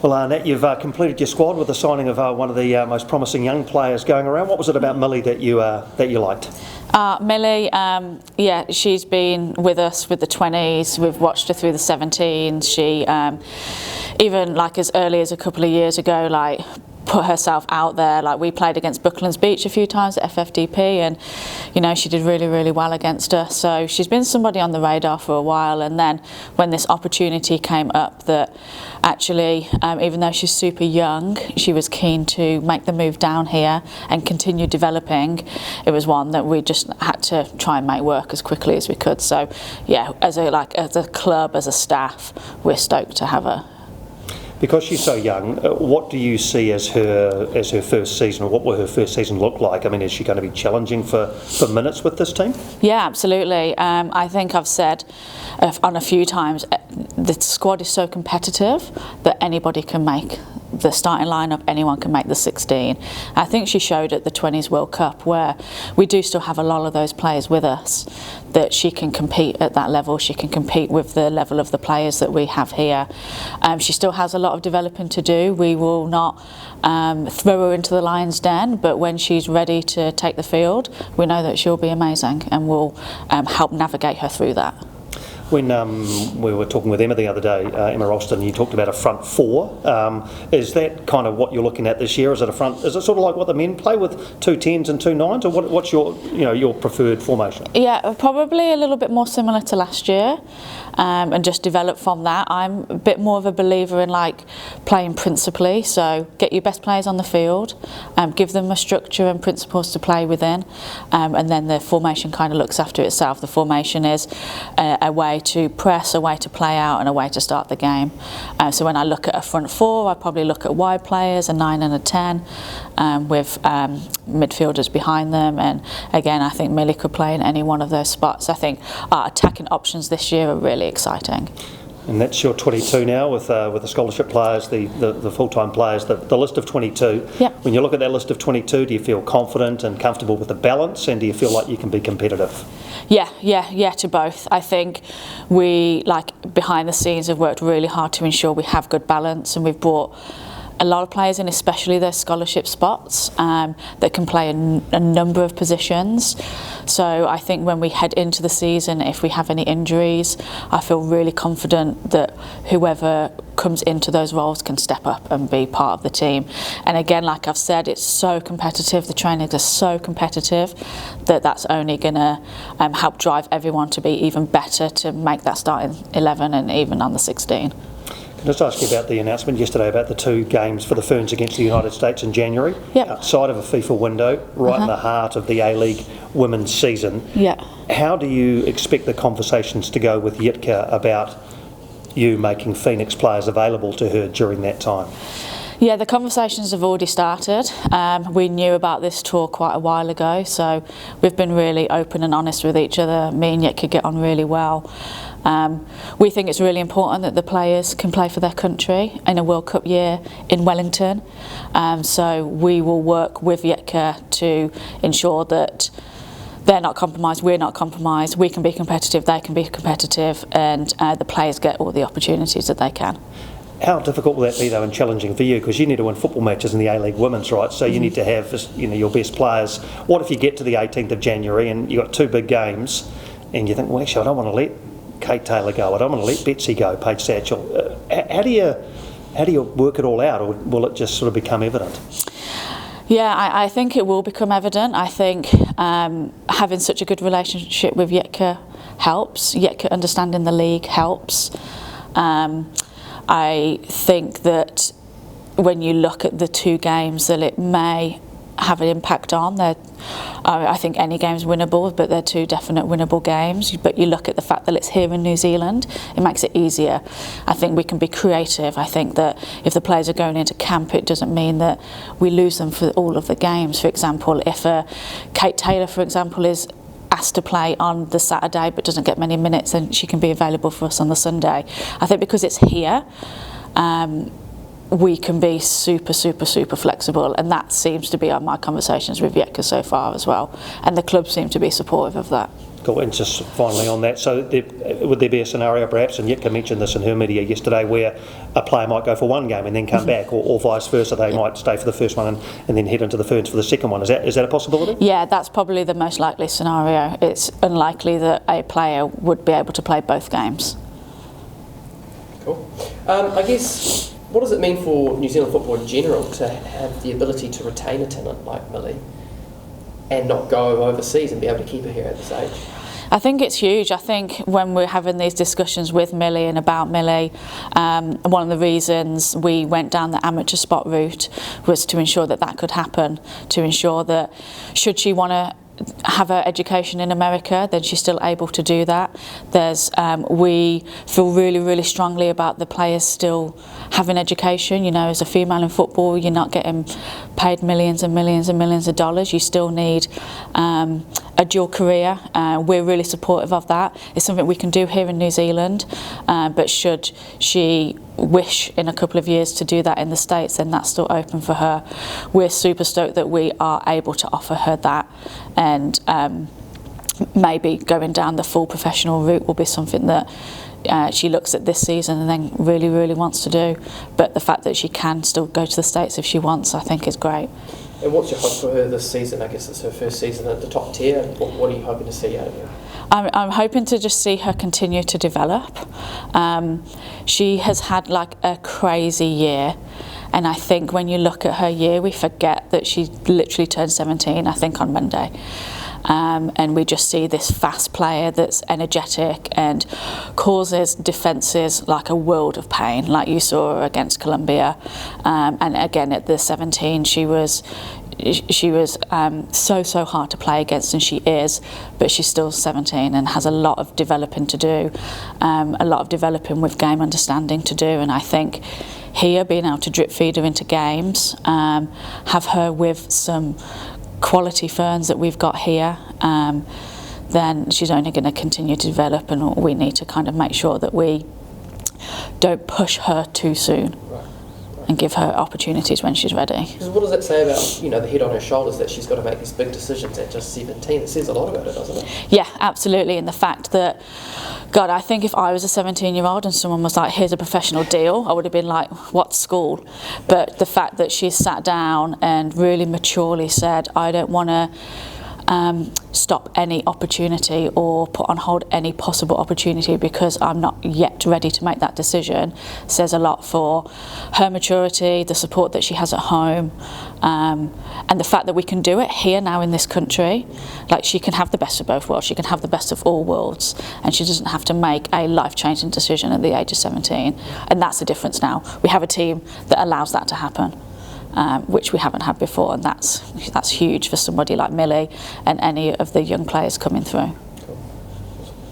Well, Nat, you've completed your squad with the signing of one of the most promising young players going around. What was it about Millie that you liked? Millie, yeah, she's been with us with the 20s. We've watched her through the 17s. She, even like as early as a couple of years ago, like put herself out there. Like we played against Bucklands Beach a few times at FFDP, and you know she did really, really well against us. So she's been somebody on the radar for a while. And then when this opportunity came up, that actually, even though she's super young, she was keen to make the move down here and continue developing. It was one that we just had to try and make work as quickly as we could. So yeah, as a club, as a staff, we're stoked to have her. Because she's so young, what do you see as her first season, or what will her first season look like? I mean, is she going to be challenging for minutes with this team? Yeah, absolutely. I think I've said on a few times, the squad is so competitive that anybody can make the starting lineup, anyone can make the 16. I think she showed at the 20s World Cup, where we do still have a lot of those players with us, that she can compete at that level. She can compete with the level of the players that we have here. She still has a lot of developing to do. We will not throw her into the lion's den, but when she's ready to take the field, we know that she'll be amazing, and we'll help navigate her through that. When we were talking with Emma the other day, Emma Ralston, you talked about a front four. Is that kind of what you're looking at this year? Is it sort of like what the men play with 2 10s and 2 9s, or what's your preferred formation? Yeah, probably a little bit more similar to last year, and just develop from that. I'm a bit more of a believer in like playing principally. So get your best players on the field, give them a structure and principles to play within, and then the formation kind of looks after itself. The formation is a way to press, a way to play out, and a way to start the game. So when I look at a front four, I probably look at wide players, a 9 and a 10, with midfielders behind them. And again, I think Millie could play in any one of those spots. I think our attacking options this year are really exciting. And that's your 22 now with the scholarship players, the full-time players, the list of 22. Yep. When you look at that list of 22, do you feel confident and comfortable with the balance, and do you feel like you can be competitive? Yeah, to both. I think we, like behind the scenes, have worked really hard to ensure we have good balance, and we've brought a lot of players in, especially their scholarship spots, that can play a number of positions. So I think when we head into the season, if we have any injuries, I feel really confident that whoever comes into those roles can step up and be part of the team. And again, like I've said, it's so competitive, the trainings are so competitive, that's only going to help drive everyone to be even better to make that starting 11 and even on the 16. Can I just ask you about the announcement yesterday about the 2 games for the Ferns against the United States in January? Yep. Outside of a FIFA window, right in the heart of the A-League women's season. Yeah. How do you expect the conversations to go with Yitka about you making Phoenix players available to her during that time? Yeah, the conversations have already started. We knew about this tour quite a while ago, so we've been really open and honest with each other. Me and Yitka get on really well. We think it's really important that the players can play for their country in a World Cup year in Wellington. So we will work with Yitka to ensure that they're not compromised, we're not compromised, we can be competitive, they can be competitive, and the players get all the opportunities that they can. How difficult will that be though, and challenging for you? Because you need to win football matches in the A-League women's, right? So you need to have your best players. What if you get to the 18th of January and you've got 2 big games and you think, well, actually, I don't want to let Kate Taylor go, I don't want to let Betsy go, Paige Satchell. How do you work it all out, or will it just sort of become evident? Yeah, I think it will become evident. I think having such a good relationship with Yitka helps. Yitka understanding the league helps. I think that when you look at the 2 games that it may have an impact on, I think any game's winnable, but they're 2 definite winnable games. But you look at the fact that it's here in New Zealand, it makes it easier. I think we can be creative. I think that if the players are going into camp, it doesn't mean that we lose them for all of the games. For example, if Kate Taylor, for example, is asked to play on the Saturday but doesn't get many minutes, and she can be available for us on the Sunday. I think because it's here, we can be super flexible, and that seems to be on my conversations with Yetka so far as well, and the club seem to be supportive of that. Cool. And just finally on that, so would there be a scenario perhaps, and Yetka mentioned this in her media yesterday, where a player might go for one game and then come back, or vice versa, they might stay for the first one and then head into the Ferns for the second one? Is that a possibility? Yeah, that's probably the most likely scenario. It's unlikely that a player would be able to play both games. Cool. I guess, what does it mean for New Zealand football in general to have the ability to retain a talent like Millie and not go overseas and be able to keep her here at this age? I think it's huge. I think when we're having these discussions with Millie and about Millie, one of the reasons we went down the amateur spot route was to ensure that that could happen, to ensure that should she want to have her education in America, then she's still able to do that. We feel really strongly about the players still having education. You know, as a female in football, you're not getting paid millions and millions of dollars. You still need a dual career. We're really supportive of that. It's something we can do here in New Zealand, but should she wish in a couple of years to do that in the States, then that's still open for her. We're super stoked that we are able to offer her that, and maybe going down the full professional route will be something that she looks at this season and then really wants to do. But the fact that she can still go to the States if she wants, I think is great. And what's your hope for her this season? I guess it's her first season at the top tier. What are you hoping to see out of her? I'm hoping to just see her continue to develop. She has had like a crazy year, and I think when you look at her year, we forget that she literally turned 17, I think, on Monday. And we just see this fast player that's energetic and causes defences like a world of pain, like you saw against Colombia. And again at the 17, she was so hard to play against, and she is, but she's still 17 and has a lot of developing to do, a lot of developing with game understanding to do. And I think here, being able to drip feed her into games, have her with some quality ferns that we've got here, then she's only going to continue to develop, and we need to kind of make sure that we don't push her too soon. And give her opportunities when she's ready. Because what does that say about, the head on her shoulders, that she's got to make these big decisions at just 17? It says a lot about her, doesn't it? Yeah, absolutely. And the fact that, God, I think if I was a 17-year-old and someone was like, here's a professional deal, I would have been like, what school? But the fact that she's sat down and really maturely said, I don't want to stop any opportunity or put on hold any possible opportunity because I'm not yet ready to make that decision, says a lot for her maturity, the support that she has at home, and the fact that we can do it here now in this country. Like, she can have the best of both worlds, she can have the best of all worlds, and she doesn't have to make a life-changing decision at the age of 17. And that's the difference now. We have a team that allows that to happen. Which we haven't had before, and that's huge for somebody like Millie and any of the young players coming through.